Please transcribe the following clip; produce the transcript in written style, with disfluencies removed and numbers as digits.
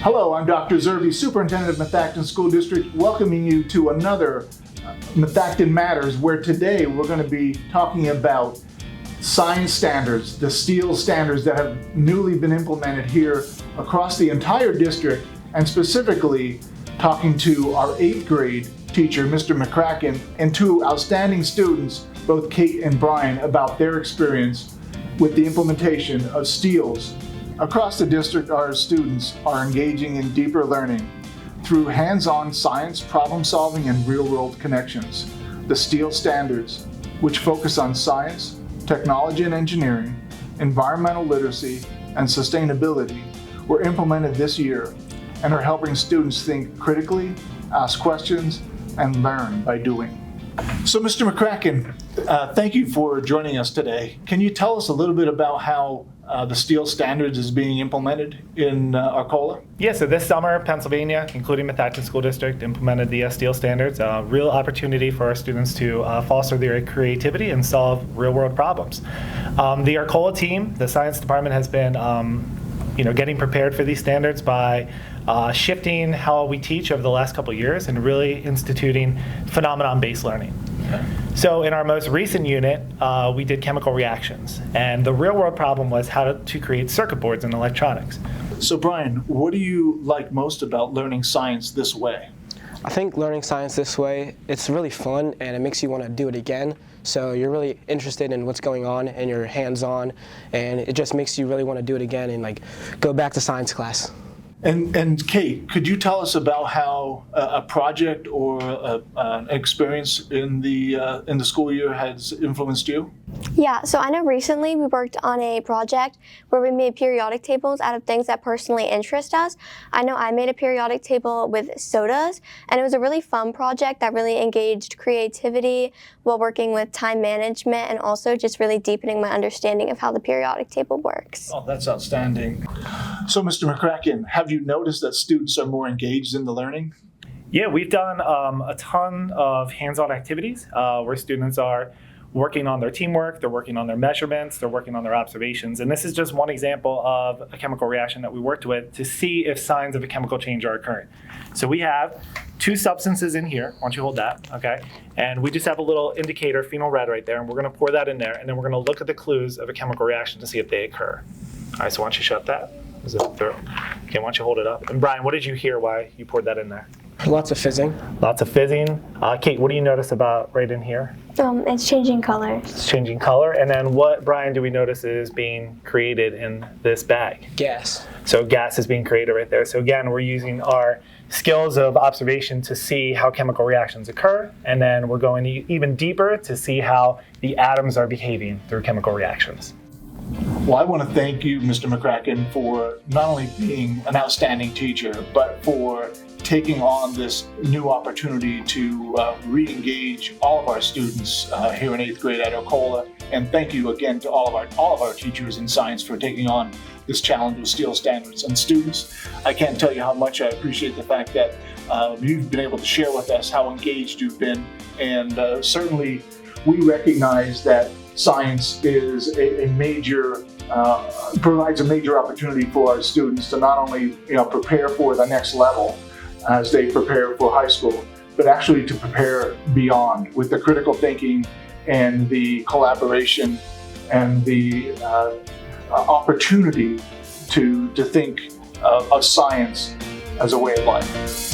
Hello, I'm Dr. Zerbe, Superintendent of Methacton School District, welcoming you to another Methacton Matters, where today we're going to be talking about science standards, the STEEL standards that have newly been implemented here across the entire district, and specifically talking to our 8th grade teacher, Mr. McCracken, and two outstanding students, both Kate and Brian, about their experience with the implementation of STEELs. Across the district, our students are engaging in deeper learning through hands-on science, problem solving, and real-world connections. The STEEL standards, which focus on science, technology and engineering, environmental literacy, and sustainability, were implemented this year and are helping students think critically, ask questions, and learn by doing. So, Mr. McCracken, thank you for joining us today. Can you tell us a little bit about how the STEEL standards is being implemented in Arcola? Yeah, so this summer, Pennsylvania, including Methacton School District, implemented the STEEL standards, a real opportunity for our students to foster their creativity and solve real-world problems. The Arcola team, the science department, has been getting prepared for these standards by shifting how we teach over the last couple of years and really instituting phenomenon-based learning. Okay. So in our most recent unit, we did chemical reactions, and the real-world problem was how to create circuit boards in electronics. So Brian, what do you like most about learning science this way? I think learning science this way, it's really fun and it makes you want to do it again. So you're really interested in what's going on and you're hands-on, and it just makes you really want to do it again and go back to science class. And Kate, could you tell us about how a project or an experience in the school year has influenced you? Yeah, so I know recently we worked on a project where we made periodic tables out of things that personally interest us. I know I made a periodic table with sodas, and it was a really fun project that really engaged creativity while working with time management and also just really deepening my understanding of how the periodic table works. Oh, that's outstanding. So, Mr. McCracken, have you noticed that students are more engaged in the learning? Yeah, we've done a ton of hands-on activities where students are working on their teamwork, they're working on their measurements, they're working on their observations. And this is just one example of a chemical reaction that we worked with to see if signs of a chemical change are occurring. So we have two substances in here. Why don't you hold that, okay? And we just have a little indicator, phenol red right there, and we're gonna pour that in there, and then we're gonna look at the clues of a chemical reaction to see if they occur. All right, so why don't you shut that? Is it through? Okay, why don't you hold it up? And Brian, what did you hear why you poured that in there? Lots of fizzing. Lots of fizzing. Kate, what do you notice about right in here? It's changing colors. It's changing color. And then what, Brian, do we notice is being created in this bag? Gas. So gas is being created right there. So again, we're using our skills of observation to see how chemical reactions occur. And then we're going even deeper to see how the atoms are behaving through chemical reactions. Well, I want to thank you, Mr. McCracken, for not only being an outstanding teacher, but for taking on this new opportunity to re-engage all of our students here in 8th grade at Arcola. And thank you again to all of our teachers in science for taking on this challenge with STEEL standards. And students, I can't tell you how much I appreciate the fact that you've been able to share with us how engaged you've been. And certainly we recognize that science is provides a major opportunity for our students to not only prepare for the next level as they prepare for high school, but actually to prepare beyond with the critical thinking and the collaboration and the opportunity to think of science as a way of life.